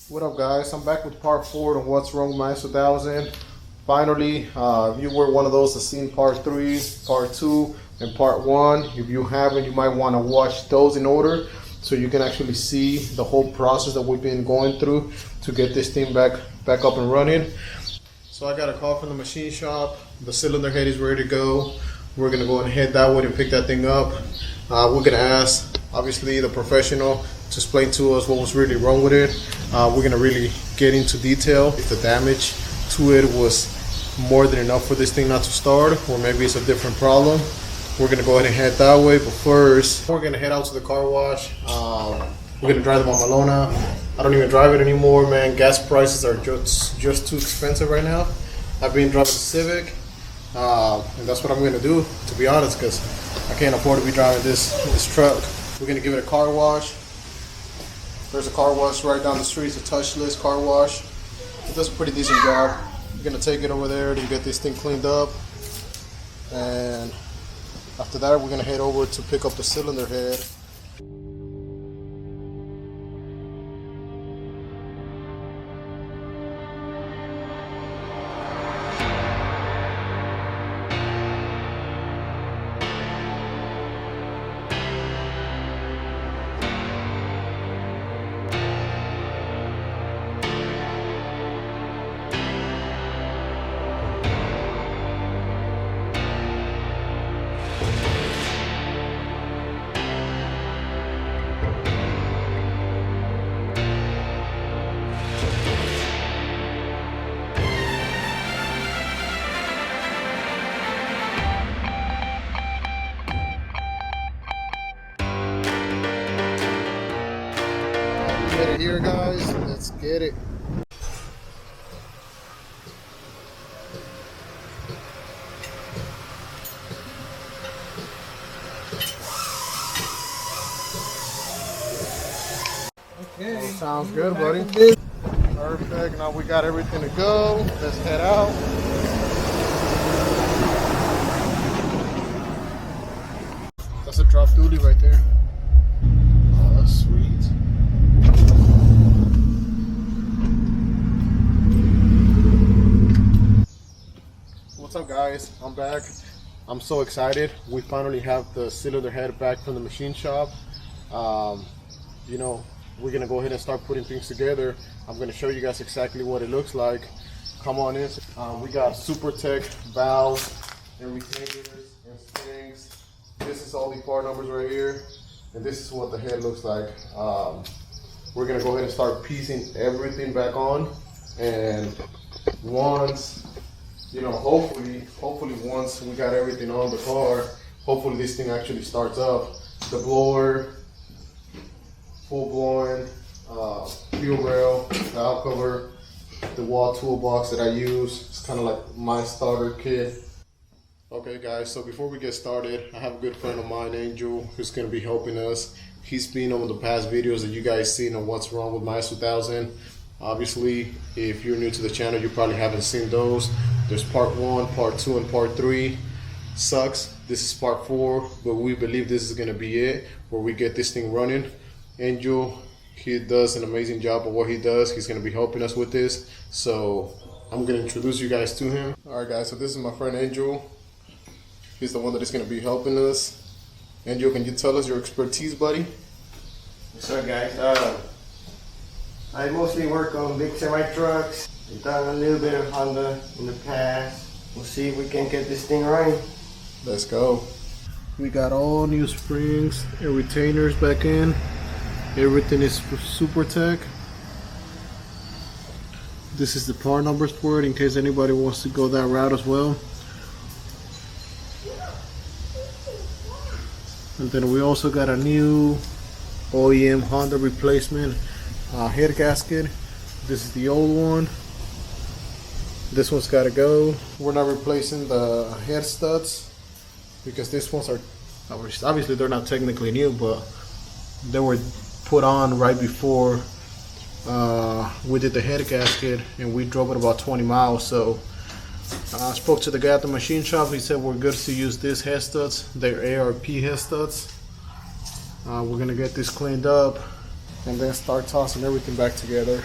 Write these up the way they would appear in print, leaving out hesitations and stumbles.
What up, guys? I'm back with part 4 of What's Wrong with My S2000. Finally, if you were one of those that's seen part 3, part 2, and part 1, if you haven't, you might want to watch those in order so you can actually see the whole process that we've been going through to get this thing back up and running. So I got a call from the machine shop. The cylinder head is ready to go. We're gonna go and head that way and pick that thing up. We're gonna ask, obviously, the professional to explain to us what was really wrong with it. We're gonna really get into detail if the damage to it was more than enough for this thing not to start, or maybe it's a different problem. We're gonna go ahead and head that way, but first we're gonna head out to the car wash. We're gonna drive the Mamalona. I don't even drive it anymore, man. Gas prices are just too expensive right now. I've been driving the Civic, and that's what I'm gonna do, to be honest, because I can't afford to be driving this truck. We're gonna give it a car wash. There's a car wash right down the street. It's a touchless car wash. It does a pretty decent job. We're gonna take it over there to get this thing cleaned up, and after that we're gonna head over to pick up the cylinder head. Get it here, guys. Let's get it. Okay. Oh, sounds good, buddy. Perfect. Now we got everything to go. Let's head out. That's a drop duty right there. Oh, that's sweet. What's up, guys? I'm back. I'm so excited. We finally have the cylinder head back from the machine shop. You know, we're gonna go ahead and start putting things together. I'm gonna show you guys exactly what it looks like. Come on in. We got SuperTech valves and retainers and springs. This is all the part numbers right here, and this is what the head looks like. We're gonna go ahead and start piecing everything back on, and once, you know, hopefully once we got everything on the car, hopefully this thing actually starts up. The blower, full blowing, fuel rail, the valve cover, the wall toolbox that I use. It's kind of like my starter kit. Okay, guys, so before we get started, I have a good friend of mine, Angel, who's going to be helping us. He's been on the past videos that you guys seen on What's Wrong with My S2000. Obviously, if you're new to the channel, you probably haven't seen those. There's part 1, part 2, and part 3. Sucks. This is part 4, but we believe this is going to be it, where we get this thing running. Angel, he does an amazing job of what he does. He's going to be helping us with this, so I'm going to introduce you guys to him. Alright, guys, so this is my friend Angel. He's the one that is going to be helping us. Angel, can you tell us your expertise, buddy? Yes, sir, guys. I mostly work on big semi-trucks. I've done a little bit of Honda in the past. We'll see if we can get this thing running. Let's go. We got all new springs and retainers back in. Everything is SuperTech. This is the part numbers for it in case anybody wants to go that route as well. And then we also got a new OEM Honda replacement head gasket. This is the old one. This one's got to go. We're not replacing the head studs because these ones are, obviously they're not technically new, but they were put on right before we did the head gasket, and we drove it about 20 miles. So I spoke to the guy at the machine shop. He said we're good to use these head studs. They're ARP head studs. We're gonna get this cleaned up and then start tossing everything back together.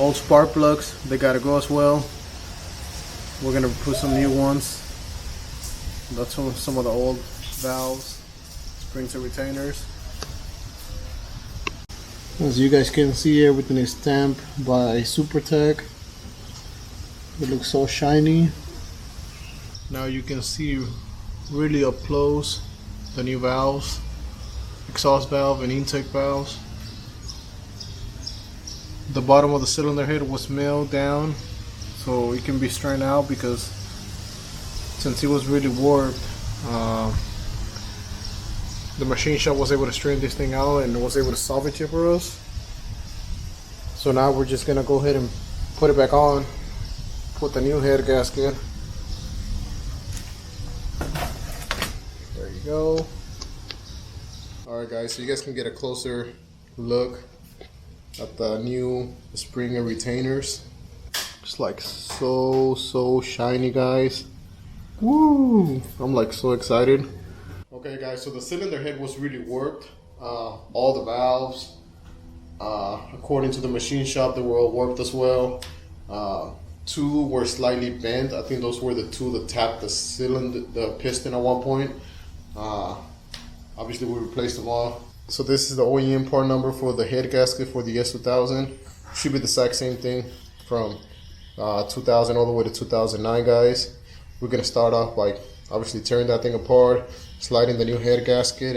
Old spark plugs, they gotta go as well. We're gonna put some new ones. That's some of the old valves, springs and retainers. As you guys can see, everything is stamped by SuperTech. It looks so shiny. Now you can see really up close the new valves, exhaust valve and intake valves. The bottom of the cylinder head was milled down so it can be straightened out, because since it was really warped, the machine shop was able to straighten this thing out and was able to salvage it for us. So now we're just gonna go ahead and put it back on, put the new head gasket. There you go. Alright guys, so you guys can get a closer look at the new spring and retainers. It's like so shiny, guys. Woo! I'm like so excited. Okay guys, so the cylinder head was really warped. All the valves, according to the machine shop, they were all warped as well. Two were slightly bent. I think those were the two that tapped the cylinder, the piston at one point. Obviously we replaced them all. So this is the OEM part number for the head gasket for the S2000. Should be the exact same thing from 2000 all the way to 2009, guys. We're gonna start off by obviously tearing that thing apart, sliding the new head gasket,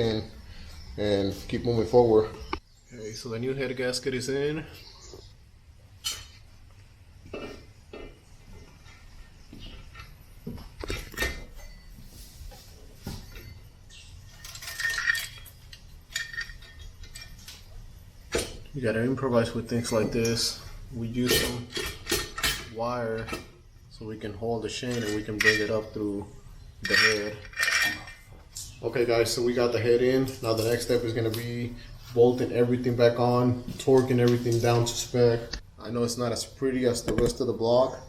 and keep moving forward. Okay, so the new head gasket is in. You gotta improvise with things like this. We use some wire so we can hold the chain and we can bring it up through the head. Okay guys, so we got the head in. Now the next step is gonna be bolting everything back on, torquing everything down to spec. I know it's not as pretty as the rest of the block,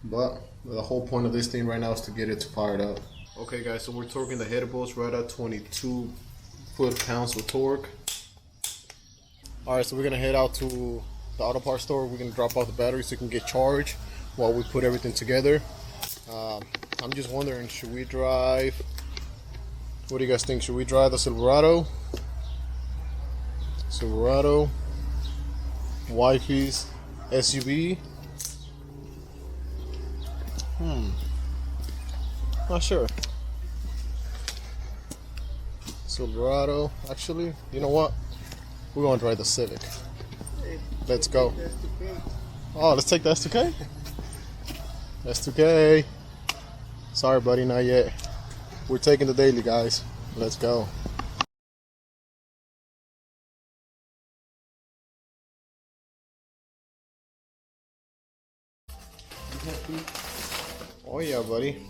but the whole point of this thing right now is to get it fired up. Okay guys, so we're torquing the head bolts right at 22 foot-pounds of torque. Alright, so we're gonna head out to the auto parts store. We're gonna drop off the battery so it can get charged while we put everything together. I'm just wondering, should we drive, what do you guys think? Should we drive the Silverado, wifey's SUV? Not sure. Silverado, actually, you know what? We're gonna drive the Civic. Let's go. Oh, let's take the S2K? S2K. Sorry, buddy, not yet. We're taking the daily, guys. Let's go. Oh yeah, buddy.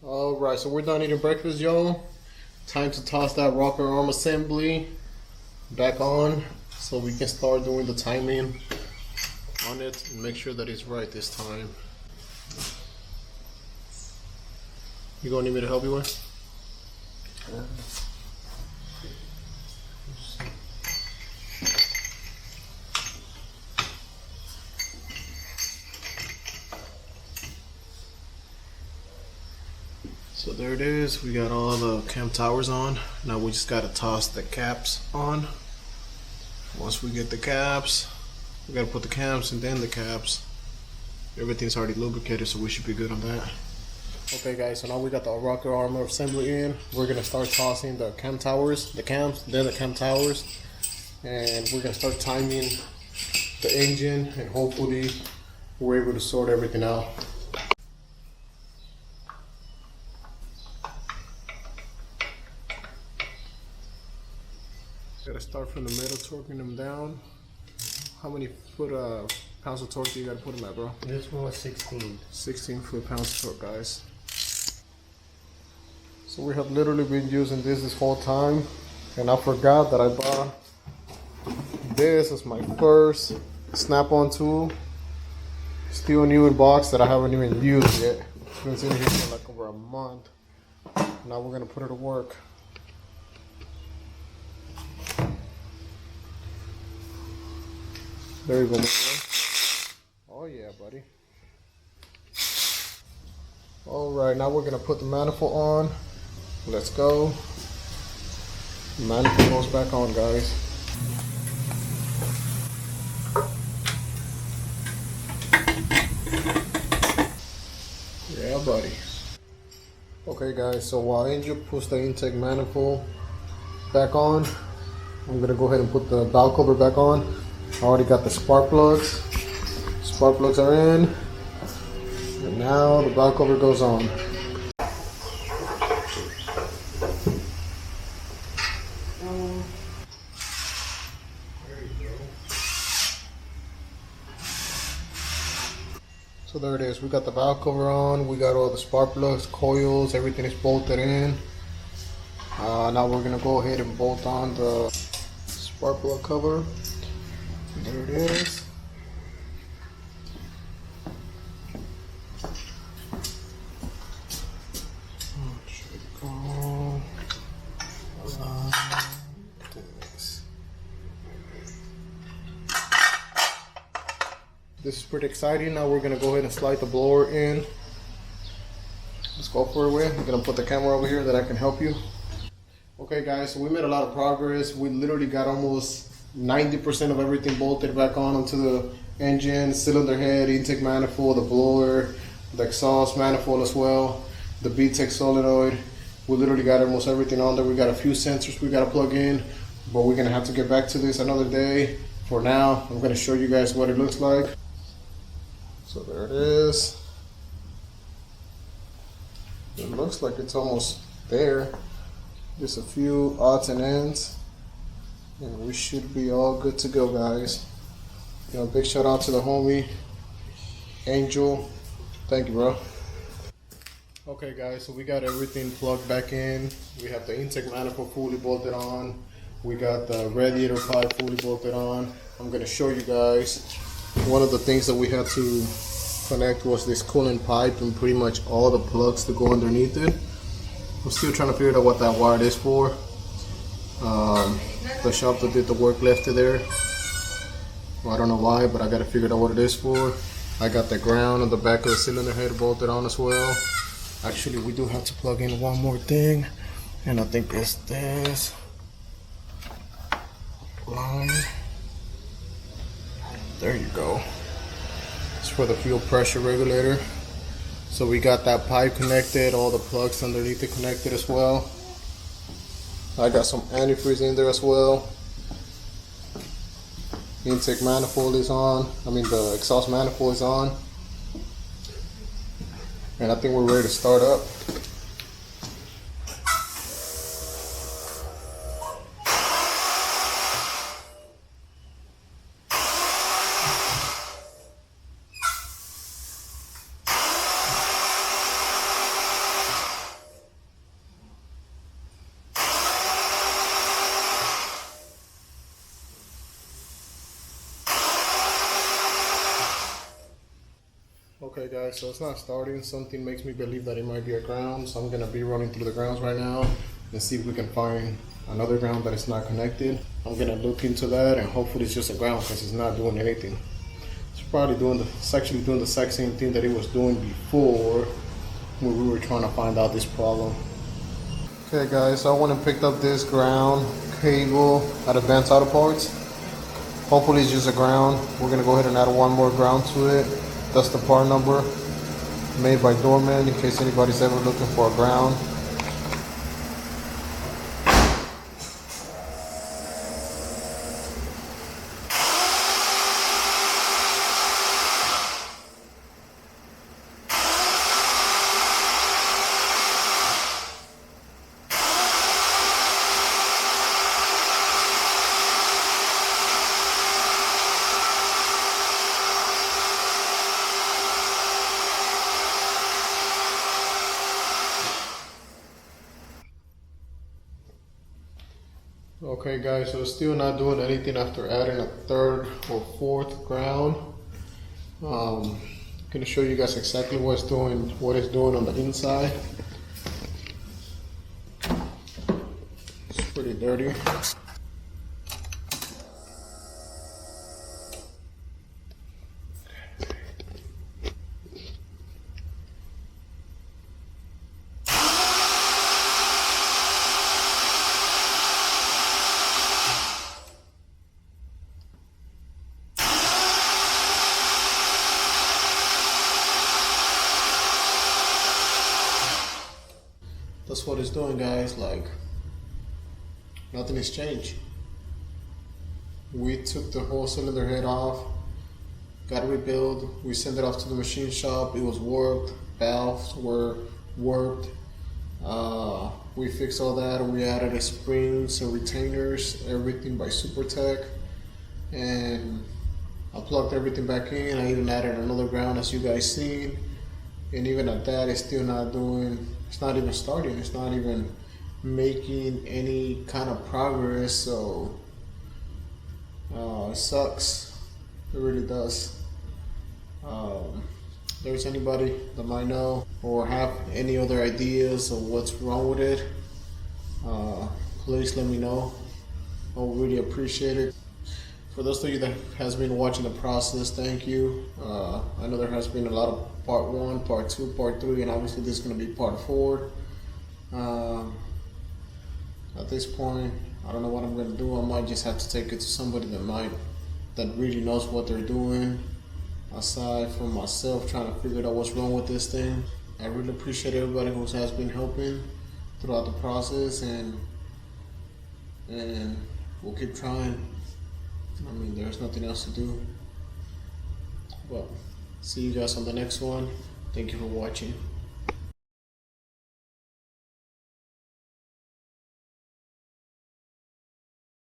Alright, so we're done eating breakfast, y'all. Time to toss that rocker arm assembly back on so we can start doing the timing on it and make sure that it's right this time. You gonna need me to help you with? So there it is. We got all the cam towers on. Now we just gotta toss the caps on. Once we get the caps, we gotta put the cams and then the caps. Everything's already lubricated, so we should be good on that. Okay guys, so now we got the rocker armor assembly in. We're gonna start tossing the cam towers, the cams, then the cam towers. And we're gonna start timing the engine, and hopefully we're able to sort everything out. Gotta start from the middle, torquing them down. How many pounds of torque do you gotta put them at, bro? This one was 16. 16 foot-pounds of torque, guys. So we have literally been using this whole time, and I forgot that I bought this as my first snap-on tool. Still new in box that I haven't even used yet. It's been sitting here for like over a month. Now we're gonna put it to work. There you go, my boy. Oh yeah, buddy. All right, now we're gonna put the manifold on. Let's go. Manifold goes back on, guys. Yeah, buddy. Okay, guys, so while Angel puts the intake manifold back on, I'm gonna go ahead and put the valve cover back on. I already got the spark plugs. Spark plugs are in. And now the valve cover goes on. So there it is. We got the valve cover on. We got all the spark plugs, coils, everything is bolted in. Now we're gonna go ahead and bolt on the spark plug cover. There it is. This is pretty exciting. Now we're gonna go ahead and slide the blower in. Let's go for it. I'm gonna put the camera over here that I can help you. Okay guys, so we made a lot of progress. We literally got almost 90% of everything bolted back on onto the engine, cylinder head, intake manifold, the blower, the exhaust manifold as well, the VTEC solenoid. We literally got almost everything on there. We got a few sensors we gotta plug in, but we're gonna have to get back to this another day. For now, I'm gonna show you guys what it looks like. So there it is. It looks like it's almost there. Just a few odds and ends, and we should be all good to go, guys. You know, big shout out to the homie Angel. Thank you, bro. Okay guys, so we got everything plugged back in. We have the intake manifold fully bolted on. We got the radiator pipe fully bolted on. I'm gonna show you guys. One of the things that we had to connect was this coolant pipe and pretty much all the plugs to go underneath it. I'm still trying to figure out what that wire is for. The shop that did the work left it there. Well, I don't know why, but I gotta figure out what it is for. I got the ground on the back of the cylinder head bolted on as well. Actually, we do have to plug in one more thing, and I think it's this line. There you go. It's for the fuel pressure regulator. So we got that pipe connected, all the plugs underneath it connected as well. I got some antifreeze in there as well. Intake manifold is on. The exhaust manifold is on. And I think we're ready to start up. Okay guys, so it's not starting. Something makes me believe that it might be a ground, so I'm gonna be running through the grounds right now and see if we can find another ground that is not connected. I'm gonna look into that and hopefully it's just a ground because it's not doing anything. It's actually doing the exact same thing that it was doing before when we were trying to find out this problem. Okay guys, so I went and picked up this ground cable at Advanced Auto Parts. Hopefully it's just a ground. We're gonna go ahead and add one more ground to it. That's the part number, made by Dorman, in case anybody's ever looking for a ground. Okay guys, so it's still not doing anything after adding a third or fourth ground. I'm gonna show you guys exactly what it's doing on the inside. It's pretty dirty. that's what it's doing, guys. Like, nothing has changed. We took the whole cylinder head off, got it rebuilt, we sent it off to the machine shop, it was worked, valves were worked, we fixed all that, we added the springs and retainers, everything by Supertech, and I plugged everything back in. I even added another ground, as you guys seen, and even at that, it's still not doing, it's not even starting, it's not even making any kind of progress. So it sucks, it really does. If there's anybody that might know or have any other ideas of what's wrong with it, please let me know. I would really appreciate it. For those of you that has been watching the process, thank you. I know there has been a lot of part 1, part 2, part 3, and obviously this is going to be part 4. At this point, I don't know what I'm going to do. I might just have to take it to somebody that really knows what they're doing, aside from myself trying to figure out what's wrong with this thing. I really appreciate everybody who has been helping throughout the process, and we'll keep trying. I mean, there's nothing else to do. But see you guys on the next one. Thank you for watching.